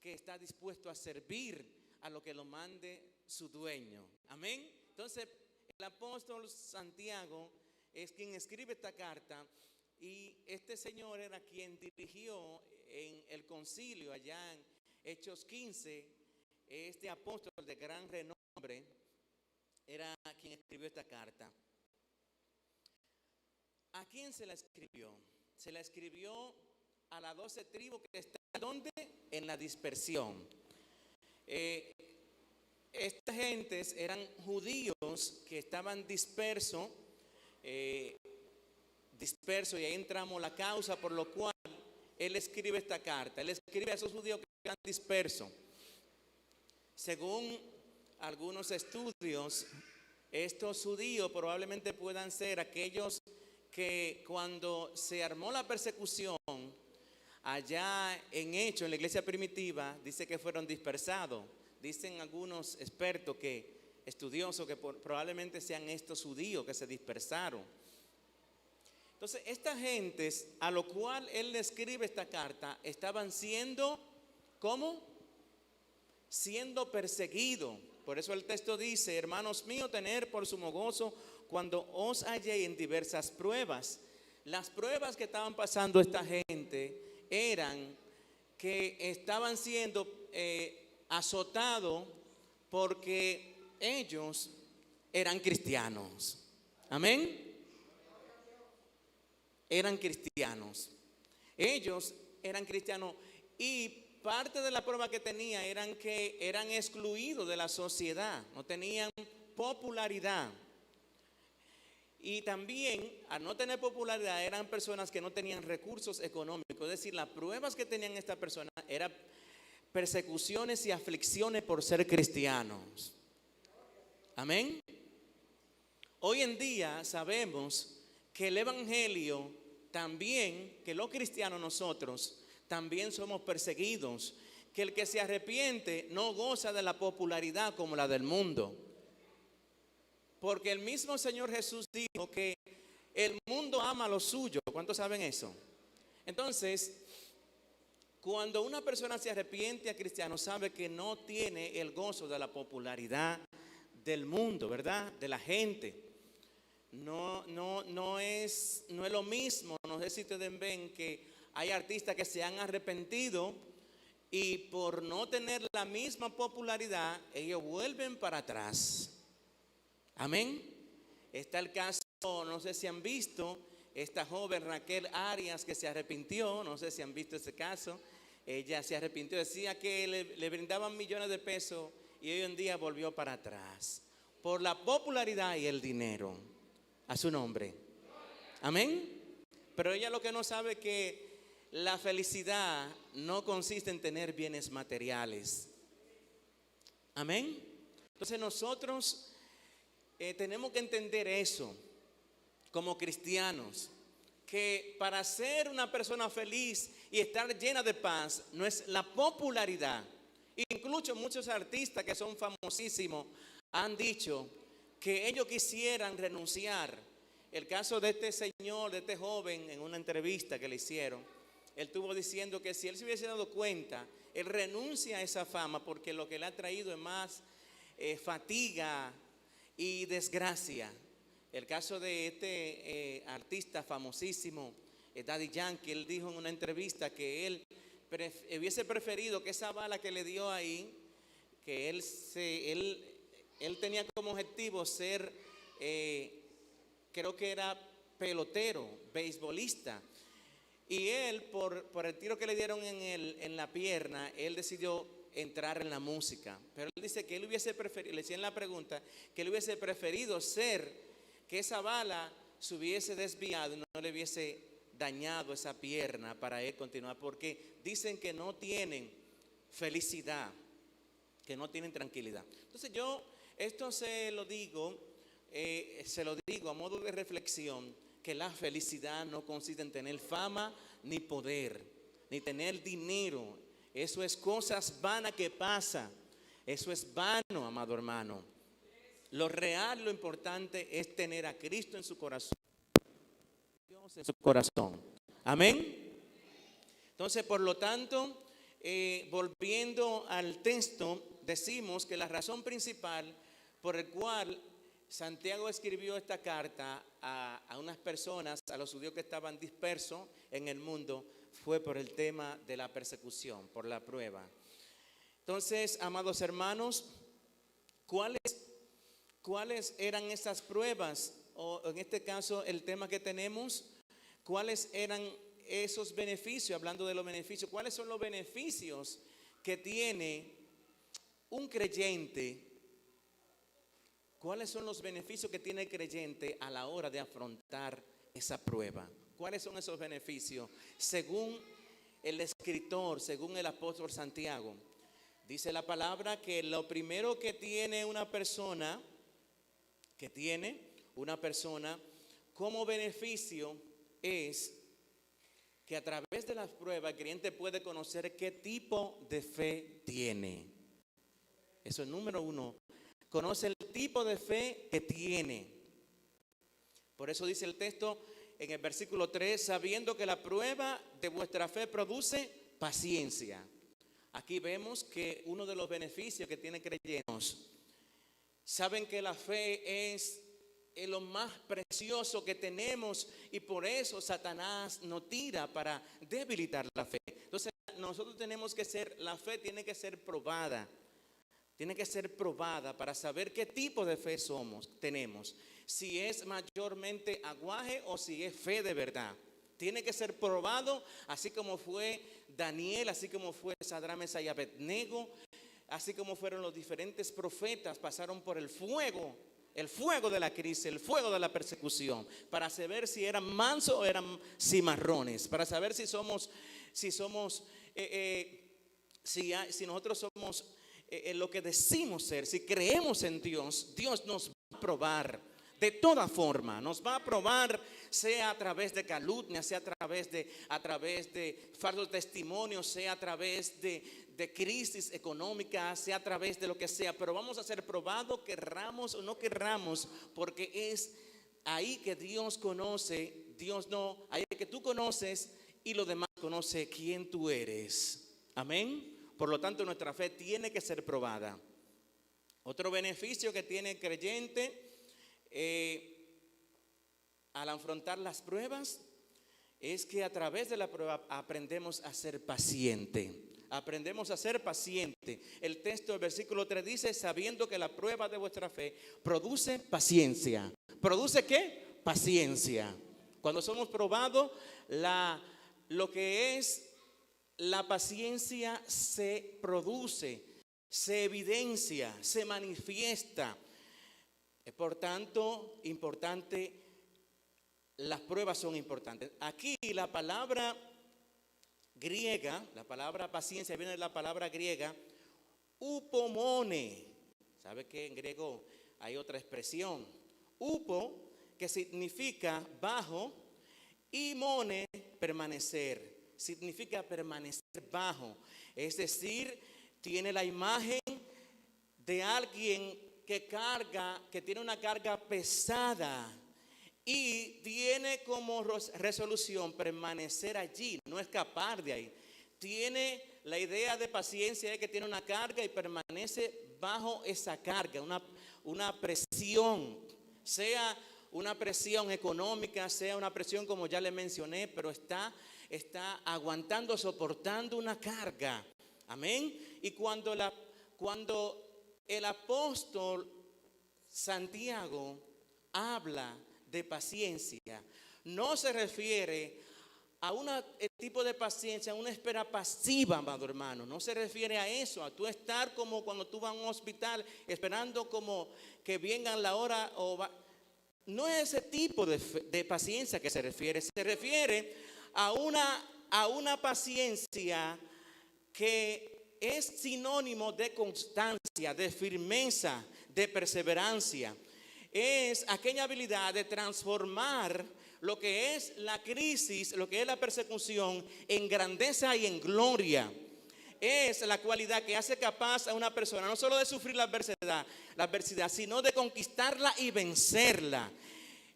que está dispuesto a servir a lo que lo mande su dueño. Amén. Entonces, el apóstol Santiago es quien escribe esta carta, y este señor era quien dirigió en el concilio allá en Hechos 15. Este apóstol de gran renombre era quien escribió esta carta. ¿A quién se la escribió? Se la escribió a las 12 tribus que están, ¿dónde? En la dispersión. Estas gentes eran judíos que estaban dispersos, y ahí entramos la causa por lo cual él escribe esta carta. Él escribe a esos judíos que están dispersos. Según algunos estudios, estos judíos probablemente puedan ser aquellos que cuando se armó la persecución allá en Hechos, en la iglesia primitiva, dice que fueron dispersados. Dicen algunos expertos, estudiosos, que probablemente sean estos judíos que se dispersaron. Entonces, estas gentes a lo cual él le escribe esta carta estaban siendo, ¿cómo? Siendo perseguidos. Por eso el texto dice: hermanos míos, tener por sumo gozo cuando os halléis en diversas pruebas. Las pruebas que estaban pasando esta gente eran que estaban siendo azotados porque ellos eran cristianos. Amén. Eran cristianos. Ellos eran cristianos, y parte de la prueba que tenían eran que eran excluidos de la sociedad, no tenían popularidad. Y también, al no tener popularidad, eran personas que no tenían recursos económicos. Es decir, las pruebas que tenían estas personas eran persecuciones y aflicciones por ser cristianos. Amén. Hoy en día sabemos que el evangelio también, que los cristianos nosotros también somos perseguidos, que el que se arrepiente no goza de la popularidad como la del mundo. Porque el mismo Señor Jesús dijo que el mundo ama lo suyo. ¿Cuántos saben eso? Entonces, cuando una persona se arrepiente a cristiano, sabe que no tiene el gozo de la popularidad del mundo, ¿verdad? De la gente. No es lo mismo. No sé si ustedes ven que hay artistas que se han arrepentido y por no tener la misma popularidad, ellos vuelven para atrás. Amén. Está el caso, no sé si han visto, esta joven Raquel Arias que se arrepintió. No sé si han visto ese caso. Ella se arrepintió, decía que le brindaban millones de pesos, y hoy en día volvió para atrás por la popularidad y el dinero. A su nombre. Amén. Pero ella lo que no sabe es que la felicidad no consiste en tener bienes materiales. Amén. Entonces nosotros tenemos que entender eso como cristianos, que para ser una persona feliz y estar llena de paz no es la popularidad. Incluso muchos artistas que son famosísimos han dicho que ellos quisieran renunciar. El caso de este señor, de este joven, en una entrevista que le hicieron, él estuvo diciendo que si él se hubiese dado cuenta, él renuncia a esa fama porque lo que le ha traído es más fatiga y desgracia. El caso de este artista famosísimo, Daddy Yankee, él dijo en una entrevista que él hubiese preferido que esa bala que le dio ahí, que él tenía como objetivo ser, creo que era pelotero, beisbolista. Y él, por el tiro que le dieron en la pierna, él decidió entrar en la música. Pero él dice que él hubiese preferido, le hacían la pregunta, que él hubiese preferido que esa bala se hubiese desviado y no le hubiese dañado esa pierna para él continuar. Porque dicen que no tienen felicidad, que no tienen tranquilidad. Entonces esto se lo digo a modo de reflexión, que la felicidad no consiste en tener fama, ni poder, ni tener dinero. Eso es cosas vanas que pasan. Eso es vano, amado hermano. Lo real, lo importante es tener a Cristo en su corazón, Dios en su corazón. Amén. Entonces, por lo tanto, volviendo al texto, decimos que la razón principal por el cual Santiago escribió esta carta a unas personas, a los judíos que estaban dispersos en el mundo, fue por el tema de la persecución, por la prueba. Entonces, amados hermanos, ¿cuáles eran esas pruebas? O en este caso, el tema que tenemos, ¿cuáles eran esos beneficios? Hablando de los beneficios, ¿cuáles son los beneficios que tiene un creyente? ¿Cuáles son los beneficios que tiene el creyente a la hora de afrontar esa prueba? ¿Cuáles son esos beneficios? Según el escritor, según el apóstol Santiago, dice la palabra que lo primero que tiene una persona, como beneficio es que a través de las pruebas el creyente puede conocer qué tipo de fe tiene. Eso es número uno. Conoce el tipo de fe que tiene. Por eso dice el texto en el versículo 3, sabiendo que la prueba de vuestra fe produce paciencia. Aquí vemos que uno de los beneficios que tiene creyentes, saben que la fe es lo más precioso que tenemos y por eso Satanás nos tira para debilitar la fe. Entonces nosotros tenemos que la fe tiene que ser probada. Tiene que ser probada para saber qué tipo de fe tenemos. Si es mayormente aguaje o si es fe de verdad. Tiene que ser probado, así como fue Daniel, así como fue Sadrach, Mesach y Abednego, así como fueron los diferentes profetas, pasaron por el fuego de la crisis, el fuego de la persecución, para saber si eran mansos o eran cimarrones, para saber si nosotros somos lo que decimos ser. Si creemos en Dios, Dios nos va a probar de toda forma, nos va a probar, sea a través de calumnia, sea a través de falsos testimonios, sea a través de crisis económica, sea a través de lo que sea, pero vamos a ser probados, querramos o no querramos, porque es ahí que Dios conoce, ahí que tú conoces y los demás conoce quién tú eres. Amén. Por lo tanto, nuestra fe tiene que ser probada. Otro beneficio que tiene el creyente al afrontar las pruebas es que a través de la prueba aprendemos a ser paciente. Aprendemos a ser paciente. El texto del versículo 3 dice, sabiendo que la prueba de vuestra fe produce paciencia. ¿Produce qué? Paciencia. Cuando somos probados, lo que es la paciencia se produce, se evidencia, se manifiesta. Por tanto, las pruebas son importantes. Aquí la palabra griega, la palabra paciencia viene de la palabra griega upomone. ¿Sabe que en griego hay otra expresión? Upo, que significa bajo, y mone, permanecer. Significa permanecer bajo, es decir, tiene la imagen de alguien que tiene una carga pesada y tiene como resolución permanecer allí, no escapar de ahí. Tiene la idea de paciencia de que tiene una carga y permanece bajo esa carga, una presión, sea una presión económica, sea una presión como ya le mencioné, pero está aguantando, soportando una carga. Amén. Y cuando el apóstol Santiago habla de paciencia, no se refiere a un tipo de paciencia, a una espera pasiva, amado hermano. No se refiere a eso, a tú estar como cuando tú vas a un hospital esperando como que vengan la hora no es ese tipo de paciencia que se refiere a una paciencia que es sinónimo de constancia, de firmeza, de perseverancia. Es aquella habilidad de transformar lo que es la crisis, lo que es la persecución, en grandeza y en gloria. Es la cualidad que hace capaz a una persona no solo de sufrir la adversidad, sino de conquistarla y vencerla.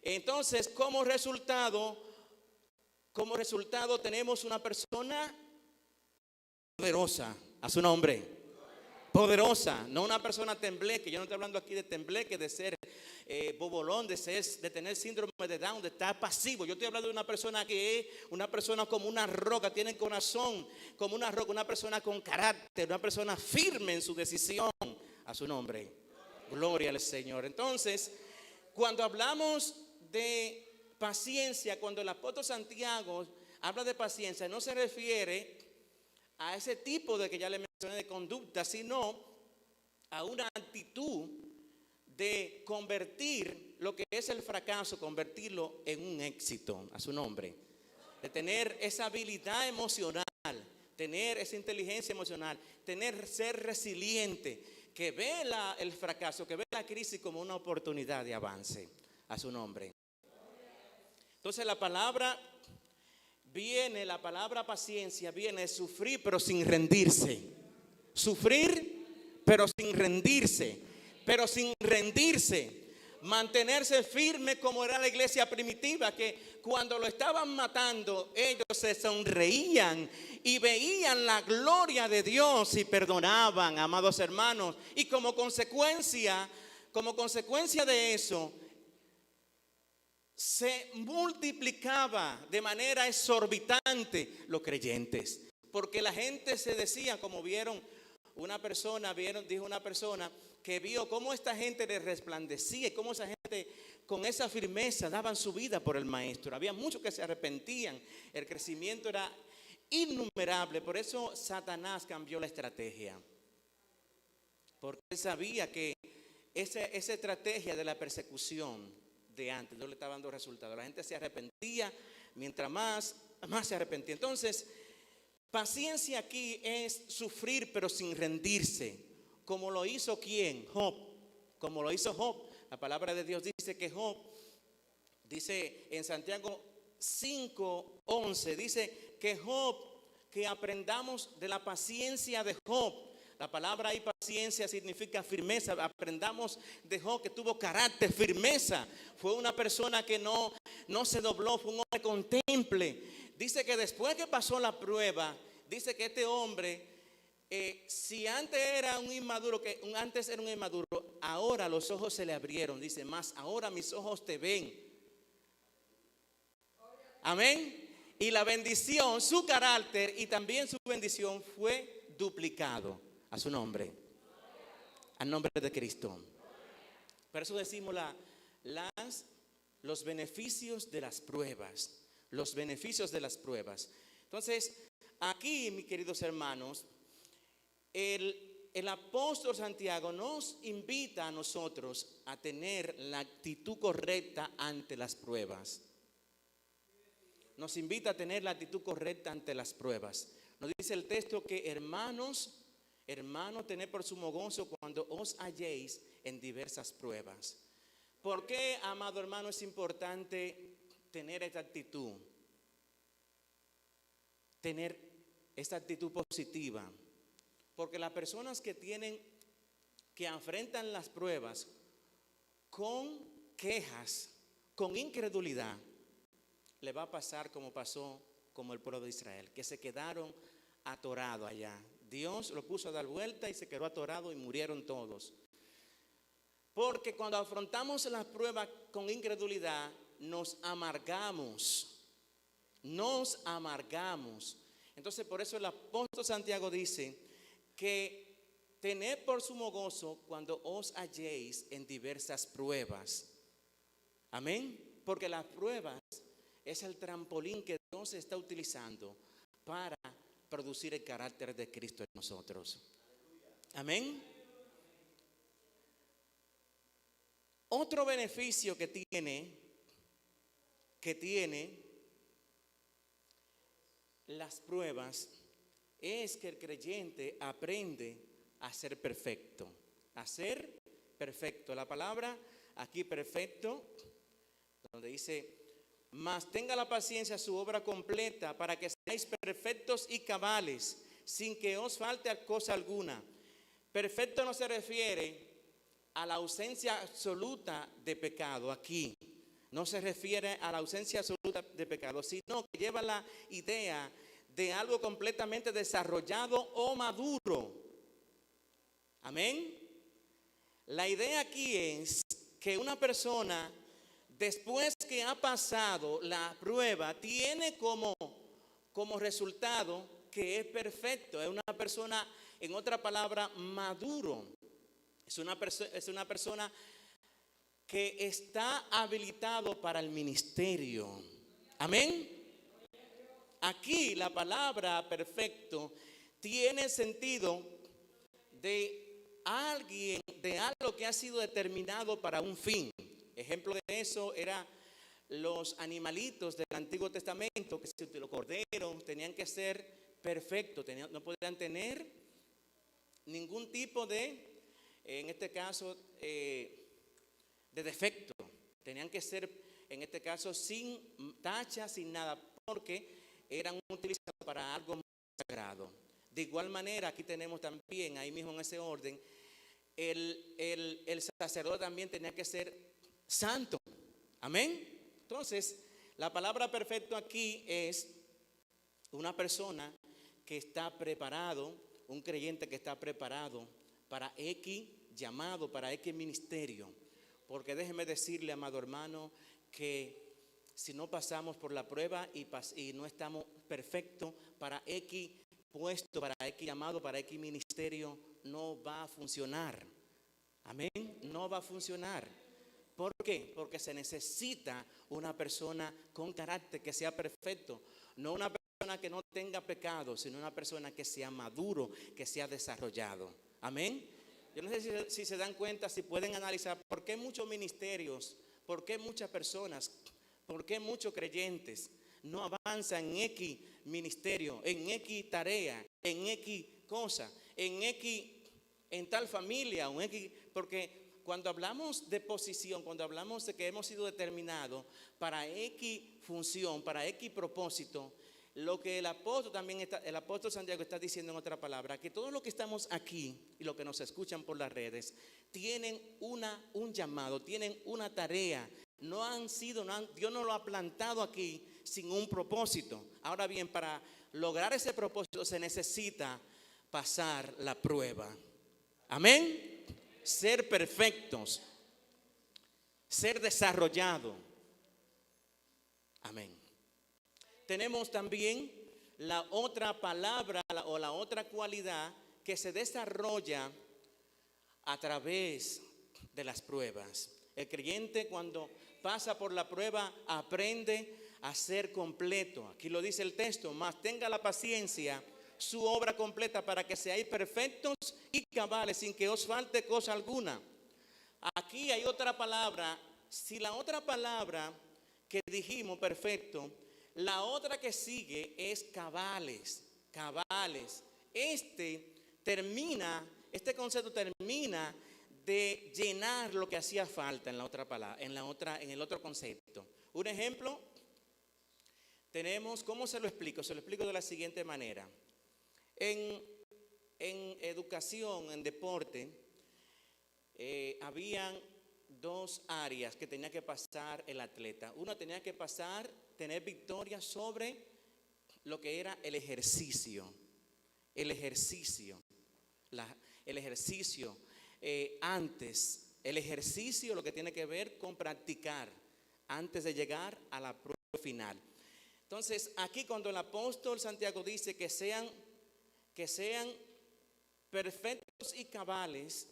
Entonces, como resultado tenemos una persona poderosa. A su nombre. Poderosa, no una persona tembleque. Yo no estoy hablando aquí de tembleque, de ser bobolón, de tener síndrome de Down, de estar pasivo. Yo estoy hablando de una persona que es una persona como una roca, tiene corazón como una roca, una persona con carácter, una persona firme en su decisión. A su nombre. Gloria al Señor. Entonces, cuando hablamos de paciencia, cuando el apóstol Santiago habla de paciencia, no se refiere a ese tipo de que ya le mencioné de conducta, sino a una actitud de convertir lo que es el fracaso, convertirlo en un éxito. A su nombre. De tener esa habilidad emocional, tener esa inteligencia emocional, ser resiliente, que ve el fracaso, que ve la crisis como una oportunidad de avance. A su nombre. Entonces la palabra paciencia viene de sufrir pero sin rendirse. Sufrir pero sin rendirse. Pero sin rendirse. Mantenerse firme como era la iglesia primitiva, que cuando lo estaban matando ellos se sonreían y veían la gloria de Dios y perdonaban, amados hermanos. Y como consecuencia de eso, se multiplicaba de manera exorbitante los creyentes, porque la gente se decía, como dijo una persona que vio cómo esta gente le resplandecía y cómo esa gente con esa firmeza daban su vida por el maestro. Había muchos que se arrepentían, el crecimiento era innumerable. Por eso Satanás cambió la estrategia, porque él sabía que esa estrategia de la persecución de antes no le estaba dando resultados. La gente se arrepentía, mientras más se arrepentía. Entonces, paciencia aquí es sufrir pero sin rendirse, como lo hizo ¿quién? Job. Como lo hizo Job. La palabra de Dios dice que Job, dice en Santiago 5:11, dice que Job, que aprendamos de la paciencia de Job. La palabra ahí paciencia significa firmeza. Aprendamos de Job, que tuvo carácter, firmeza. Fue una persona que no se dobló, fue un hombre con temple. Dice que después que pasó la prueba, dice que este hombre, si antes era un inmaduro, ahora los ojos se le abrieron. Dice, más ahora mis ojos te ven. Amén. Y la bendición, su carácter y también su bendición fue duplicado. A su nombre. Al nombre de Cristo. Por eso decimos los beneficios de las pruebas. Los beneficios de las pruebas. Entonces, aquí, mis queridos hermanos, el apóstol Santiago nos invita a nosotros a tener la actitud correcta ante las pruebas. Nos invita a tener la actitud correcta ante las pruebas. Nos dice el texto que hermanos, tened por sumo gozo cuando os halléis en diversas pruebas. ¿Por qué, amado hermano, es importante tener esta actitud? Tener esta actitud positiva. Porque las personas que enfrentan las pruebas con quejas, con incredulidad, le va a pasar como pasó como el pueblo de Israel, que se quedaron atorados allá. Dios lo puso a dar vuelta y se quedó atorado y murieron todos. Porque cuando afrontamos las pruebas con incredulidad, nos amargamos. Entonces, por eso el apóstol Santiago dice que tened por sumo gozo cuando os halléis en diversas pruebas. Amén. Porque las pruebas es el trampolín que Dios está utilizando para producir el carácter de Cristo en nosotros. Amén. Otro beneficio que tiene las pruebas es que el creyente aprende a ser perfecto. La palabra aquí perfecto, donde dice, mas tenga la paciencia su obra completa para que seáis perfectos y cabales, sin que os falte cosa alguna. Perfecto no se refiere a la ausencia absoluta de pecado aquí. No se refiere a la ausencia absoluta de pecado, sino que lleva la idea de algo completamente desarrollado o maduro. Amén. La idea aquí es que una persona, después que ha pasado la prueba, tiene como resultado que es perfecto. Es una persona, en otra palabra, maduro. Es una persona que está habilitado para el ministerio. Amén. Aquí la palabra perfecto tiene sentido de alguien, de algo que ha sido determinado para un fin. Ejemplo de eso era los animalitos del Antiguo Testamento, que si los corderos tenían que ser perfectos, no podían tener ningún tipo de, en este caso, de defecto. Tenían que ser, en este caso, sin tacha, sin nada, porque eran utilizados para algo más sagrado. De igual manera, aquí tenemos también, ahí mismo en ese orden, el sacerdote también tenía que ser santo. Amén. Entonces, la palabra perfecto aquí es una persona que está preparado, un creyente que está preparado para X llamado, para X ministerio. Porque déjeme decirle, amado hermano, que si no pasamos por la prueba y no estamos perfectos para X puesto, para X llamado, para X ministerio, no va a funcionar. Amén. No va a funcionar. ¿Por qué? Porque se necesita una persona con carácter que sea perfecto. No una persona que no tenga pecado, sino una persona que sea maduro, que sea desarrollado. Amén. Yo no sé si se dan cuenta, si pueden analizar por qué muchos ministerios, por qué muchas personas, por qué muchos creyentes no avanzan en X ministerio, en X tarea, en X cosa, en tal familia, porque cuando hablamos de posición, cuando hablamos de que hemos sido determinados para X función, para X propósito, lo que el apóstol Santiago está diciendo en otra palabra, que todos los que estamos aquí y los que nos escuchan por las redes, tienen un llamado, tienen una tarea. Dios no lo ha plantado aquí sin un propósito. Ahora bien, para lograr ese propósito se necesita pasar la prueba. Amén. Ser perfectos, ser desarrollado. Amén. Tenemos también la otra palabra o la otra cualidad que se desarrolla a través de las pruebas. El creyente, cuando pasa por la prueba, aprende a ser completo. Aquí lo dice el texto: mas tenga la paciencia su obra completa, para que seáis perfectos y cabales, sin que os falte cosa alguna. Aquí hay otra palabra. Si la otra palabra que dijimos, perfecto, la otra que sigue es cabales. Este concepto termina de llenar lo que hacía falta en la otra palabra, en el otro concepto. Un ejemplo tenemos, ¿cómo se lo explico? Se lo explico de la siguiente manera. En educación, en deporte, habían dos áreas que tenía que pasar el atleta. Uno tenía que tener victoria sobre lo que era el ejercicio. Antes, el ejercicio lo que tiene que ver con practicar antes de llegar a la prueba final. Entonces, aquí cuando el apóstol Santiago dice que sean perfectos y cabales,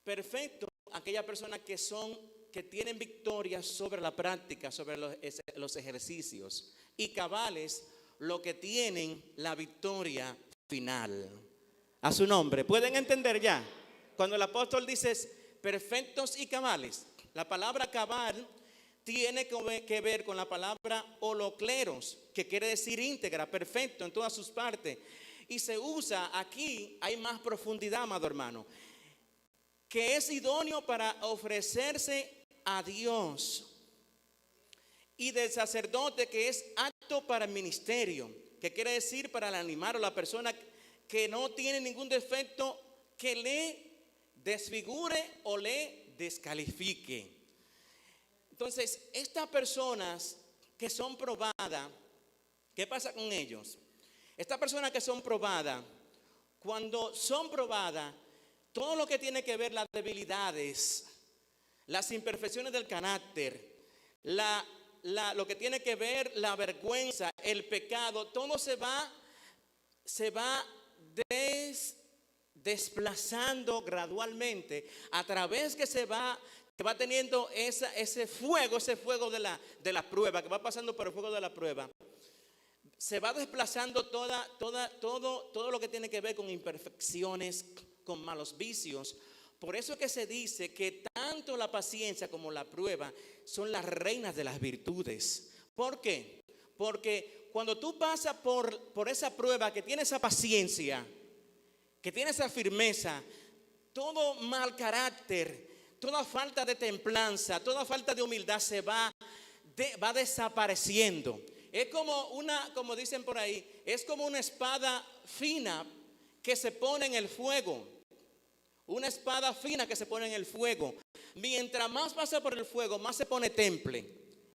perfecto aquella persona que tienen victoria sobre la práctica, sobre los ejercicios, y cabales lo que tienen la victoria final. A su nombre. ¿Pueden entender ya? Cuando el apóstol dice perfectos y cabales, la palabra cabal tiene que ver con la palabra holocleros, que quiere decir íntegra, perfecto en todas sus partes. Y se usa aquí, hay más profundidad, amado hermano, que es idóneo para ofrecerse a Dios. Y del sacerdote, que es apto para el ministerio, que quiere decir para el animal o la persona que no tiene ningún defecto que le desfigure o le descalifique. Entonces, estas personas que son probadas, ¿qué pasa con ellos? Estas personas que son probadas, cuando son probadas, todo lo que tiene que ver las debilidades, las imperfecciones del carácter, lo que tiene que ver la vergüenza, el pecado, todo se va desplazando gradualmente a través que va teniendo ese fuego de la prueba, que va pasando por el fuego de la prueba. Se va desplazando todo lo que tiene que ver con imperfecciones, con malos vicios. Por eso es que se dice que tanto la paciencia como la prueba son las reinas de las virtudes. ¿Por qué? Porque cuando tú pasas por esa prueba, que tiene esa paciencia, que tiene esa firmeza, todo mal carácter, toda falta de templanza, toda falta de humildad se va desapareciendo. Es como dicen por ahí, es como una espada fina que se pone en el fuego. Una espada fina que se pone en el fuego. Mientras más pasa por el fuego, más se pone temple.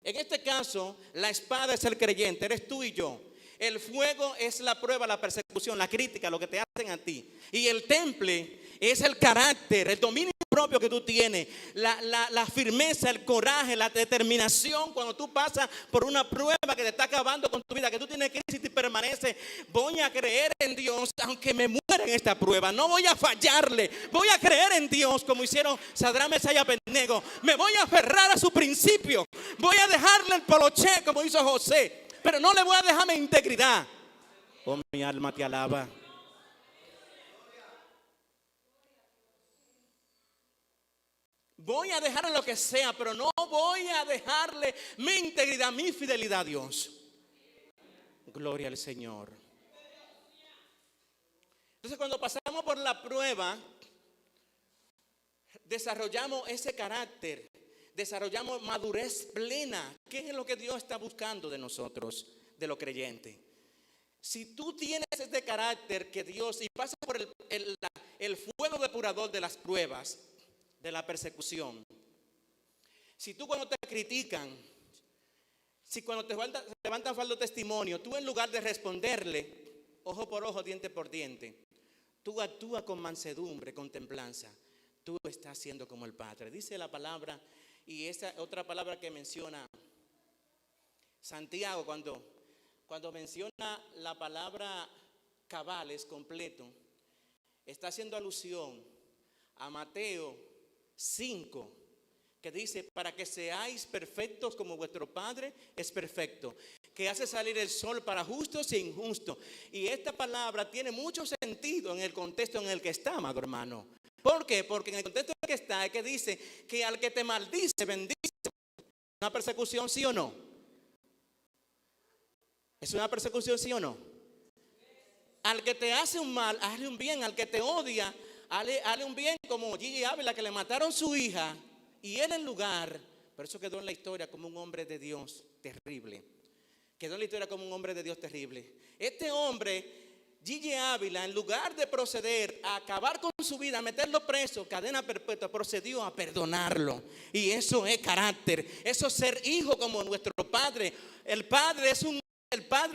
En este caso, la espada es el creyente, eres tú y yo. El fuego es la prueba, la persecución, la crítica, lo que te hacen a ti. Y el temple es el carácter, el dominio propio que tú tienes, la firmeza, el coraje, la determinación. Cuando tú pasas por una prueba que te está acabando con tu vida, que tú tienes crisis y permaneces, voy a creer en Dios aunque me muera en esta prueba, no voy a fallarle, voy a creer en Dios como hicieron Sadrach, Mesach y Abednego. Me voy a aferrar a su principio, voy a dejarle el poloché como hizo José, pero no le voy a dejar mi integridad. Oh, mi alma te alaba. Voy a dejarle lo que sea, pero no voy a dejarle mi integridad, mi fidelidad a Dios. Gloria al Señor. Entonces, cuando pasamos por la prueba, desarrollamos ese carácter, desarrollamos madurez plena. ¿Qué es lo que Dios está buscando de nosotros, de los creyentes? Si tú tienes este carácter que Dios, y pasas por el fuego depurador de las pruebas, de la persecución. Si tú, cuando te critican, si cuando te levantan falso testimonio, tú, en lugar de responderle ojo por ojo, diente por diente, tú actúas con mansedumbre, con templanza. Tú estás siendo como el Padre. Dice la palabra, y esa otra palabra que menciona Santiago, cuando menciona la palabra cabales, completo, está haciendo alusión a Mateo 5, que dice: para que seáis perfectos como vuestro Padre es perfecto, que hace salir el sol para justos e injustos. Y esta palabra tiene mucho sentido en el contexto en el que está, amado hermano. ¿Por qué? Porque en el contexto en el que está es que dice que al que te maldice, bendice. ¿Una persecución, sí o no? ¿Es una persecución, sí o no? Al que te hace un mal, hazle un bien. Al que te odia, hazle un bien, como Gigi Ávila, que le mataron su hija y él en lugar, pero eso quedó en la historia como un hombre de Dios terrible. Quedó en la historia como un hombre de Dios terrible. Este hombre, Gigi Ávila, en lugar de proceder a acabar con su vida, a meterlo preso, cadena perpetua, procedió a perdonarlo. Y eso es carácter, eso es ser hijo como nuestro Padre. El Padre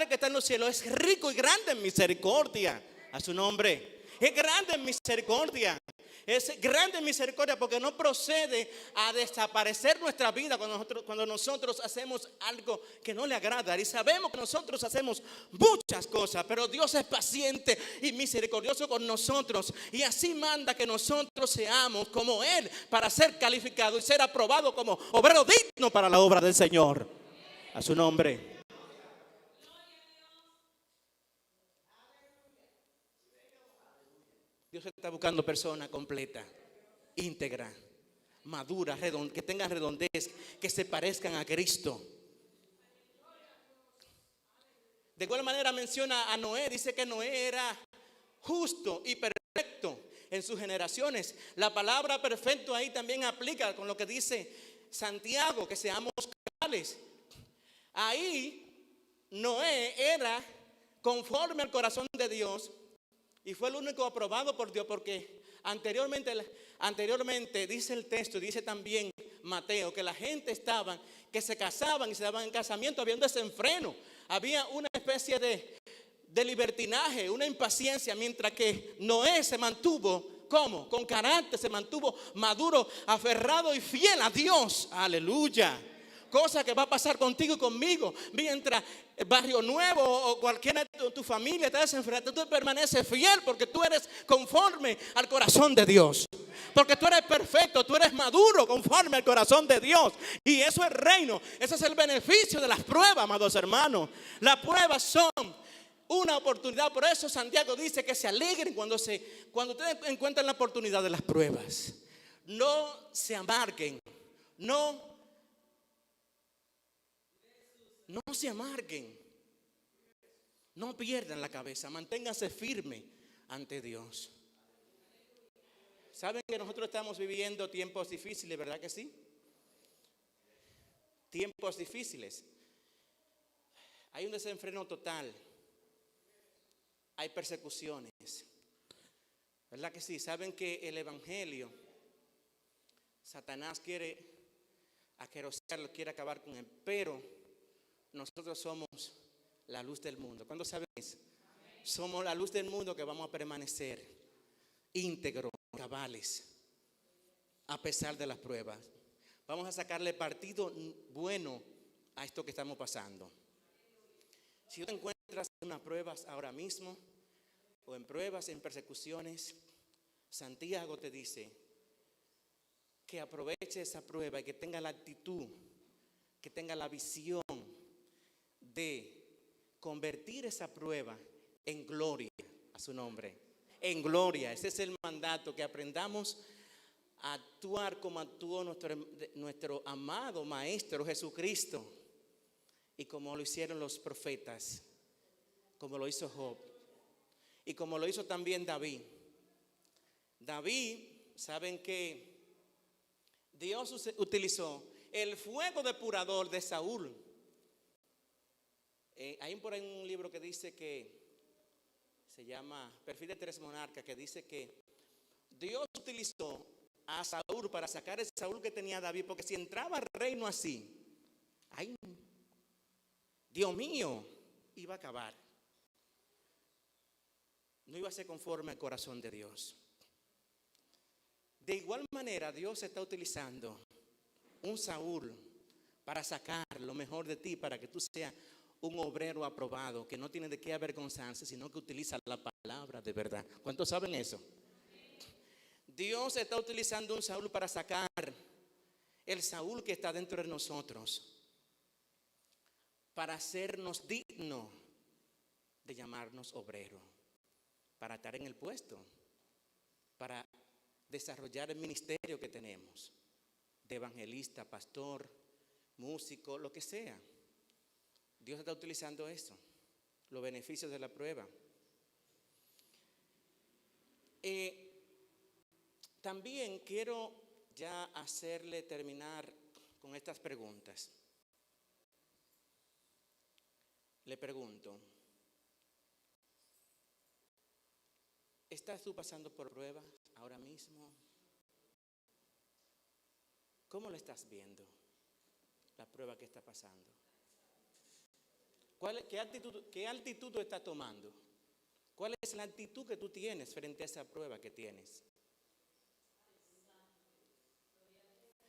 que está en los cielos es rico y grande en misericordia. A su nombre. Es grande en misericordia. Es grande en misericordia porque no procede a desaparecer nuestra vida cuando nosotros hacemos algo que no le agrada. Y sabemos que nosotros hacemos muchas cosas, pero Dios es paciente y misericordioso con nosotros. Y así manda que nosotros seamos como Él, para ser calificado y ser aprobado como obrero digno para la obra del Señor. A su nombre. Dios está buscando personas completas, íntegras, maduras, que tengan redondez, que se parezcan a Cristo. De igual manera menciona a Noé, dice que Noé era justo y perfecto en sus generaciones. La palabra perfecto ahí también aplica con lo que dice Santiago, que seamos cabales. Ahí Noé era conforme al corazón de Dios. Y fue el único aprobado por Dios, porque anteriormente dice el texto, dice también Mateo, que la gente estaban, que se casaban y se daban en casamiento, había un desenfreno, había una especie de libertinaje, una impaciencia, mientras que Noé se mantuvo, ¿cómo? Con carácter, se mantuvo maduro, aferrado y fiel a Dios. Aleluya. Cosa que va a pasar contigo y conmigo. Mientras Barrio Nuevo o cualquiera de tu familia está desenfrenada, tú permaneces fiel porque tú eres conforme al corazón de Dios. Porque tú eres perfecto, tú eres maduro conforme al corazón de Dios. Y eso es reino. Ese es el beneficio de las pruebas, amados hermanos. Las pruebas son una oportunidad. Por eso Santiago dice que se alegren cuando ustedes encuentran la oportunidad de las pruebas. No se amarguen. No se amarguen. No pierdan la cabeza. Manténganse firme ante Dios. Saben que nosotros estamos viviendo tiempos difíciles, ¿verdad que sí? Tiempos difíciles. Hay un desenfreno total. Hay persecuciones. ¿Verdad que sí? Saben que el evangelio, Satanás quiere aquerosearlo, quiere acabar con él, pero nosotros somos la luz del mundo. ¿Cuándo saben eso? Somos la luz del mundo que vamos a permanecer íntegros, cabales, a pesar de las pruebas. Vamos a sacarle partido bueno a esto que estamos pasando. Si tú te encuentras en unas pruebas ahora mismo, o en pruebas, en persecuciones, Santiago te dice que aproveche esa prueba y que tenga la actitud, que tenga la visión de convertir esa prueba en gloria a su nombre. En gloria. Ese es el mandato, que aprendamos a actuar como actuó nuestro amado Maestro Jesucristo, y como lo hicieron los profetas, como lo hizo Job y como lo hizo también David. David, saben que Dios utilizó el fuego depurador de Saúl. Hay por ahí un libro que dice que se llama Perfil de Tres Monarcas, que dice que Dios utilizó a Saúl para sacar el Saúl que tenía David, porque si entraba al reino así, ay, Dios mío, iba a acabar. No iba a ser conforme al corazón de Dios. De igual manera, Dios está utilizando un Saúl para sacar lo mejor de ti, para que tú seas un obrero aprobado, que no tiene de qué avergonzarse, sino que utiliza la palabra de verdad. ¿Cuántos saben eso? Dios está utilizando un Saúl para sacar el Saúl que está dentro de nosotros, para hacernos dignos de llamarnos obrero, para estar en el puesto, para desarrollar el ministerio que tenemos, de evangelista, pastor, músico, lo que sea. Dios está utilizando eso, los beneficios de la prueba. También quiero ya hacerle terminar con estas preguntas. Le pregunto, ¿estás tú pasando por pruebas ahora mismo? ¿Cómo lo estás viendo? La prueba que está pasando. ¿Qué actitud tú estás tomando? ¿Cuál es la actitud que tú tienes frente a esa prueba que tienes?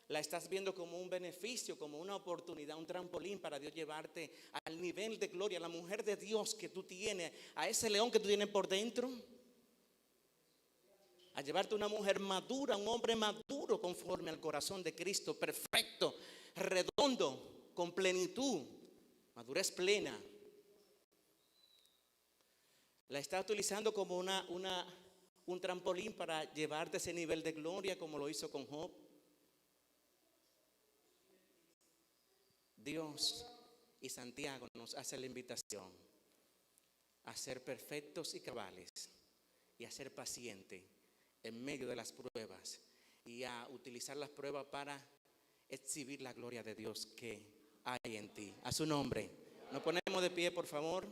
¿La estás viendo como un beneficio, como una oportunidad, un trampolín para Dios llevarte al nivel de gloria, a la mujer de Dios que tú tienes, a ese león que tú tienes por dentro? A llevarte una mujer madura, un hombre maduro conforme al corazón de Cristo, perfecto, redondo, con plenitud, madurez plena. La está utilizando como un trampolín para llevarte a ese nivel de gloria, como lo hizo con Job. Dios y Santiago nos hace la invitación a ser perfectos y cabales, y a ser pacientes en medio de las pruebas, y a utilizar las pruebas para exhibir la gloria de Dios que hay en ti. A su nombre. Nos ponemos de pie, por favor.